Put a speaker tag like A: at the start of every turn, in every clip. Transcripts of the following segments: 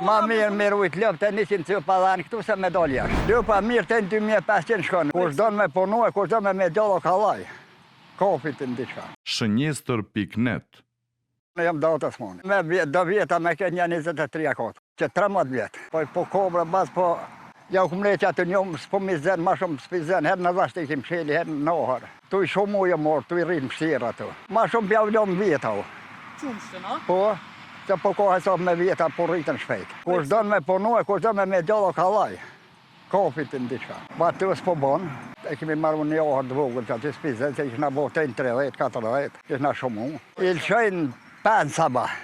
A: Ma mirë me rujt lëp të 100 cëpa dhanë këtu se me dal jashtë. Lëpa mirë të 2500 shkon. Kush don me punu e kush don me djallo kallaj. Kofit në diçka.
B: Shënjestër.net.
A: Në jam datës mone. Do vjeta me këtë një 23 kotë. Që 13 vjetë. Po kobra bas po... Ja u këmre që atë njëmë s'po mi zenë, ma shumë s'pi zenë, herë në dhashtë i kim sheli, herë në ohër. Tu i shumë ujë morë, tu i rritë mështirë ato. Ma shumë pja vlomë vjeta u.
C: Qumshtë, no?
A: Po, që po kohë sa me vjeta po rritën shpejt. Kush don me punu e kush don me djallo kallaj. Kofit në diçka. Ba të s'po bon, e kemi marrë një ohër të vogël që aty s'pi zenë, që ishna bo 30, 40, ishna shumë u. I lëshojnë 5 sabah.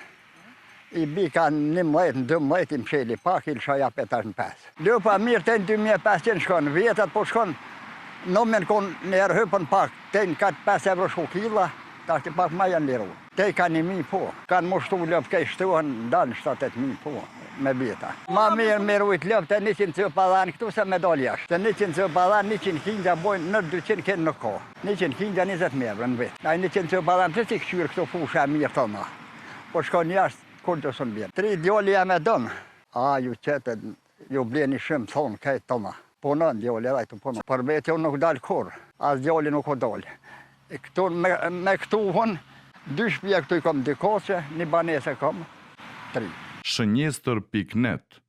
A: I bika 11, 12 i msheli pak, i lësha japet tash në 5. Lëpa mirë të 2500 shkon, vjetat po shkon, në men kon njerë hypën pak, të në katë 5 euro shku kila, tash të pak ma janë liru. Te ka 1000 po, kanë mushtu lëp kej shtuhen, dalë 7-8.000 po, me vjeta. Ma mirë me rujt lëp të 100 cëpa dhanë këtu se me dal jashtë. Të 100 cëpa dhanë, 100 kinja bojnë në 200 kënë në ko. 100 kinja 20 mevrë në vetë. A 100 cëpa dhanë, që si këshyrë këto fusha mirë të ma. Po shkon jashtë, kur të sënë bjenë. 3 djoli jam e dënë. A, ju qëtë, ju bleni shumë thonë, kajtë tëma. Punën djoli, edhe të punën. Për vetë jo nuk dalë kur, as djoli nuk o dalë. Me këtu hunë, 2 shpje këtu i kom 2 kose, 1 banese kom, 3.
B: Shënjestër.net.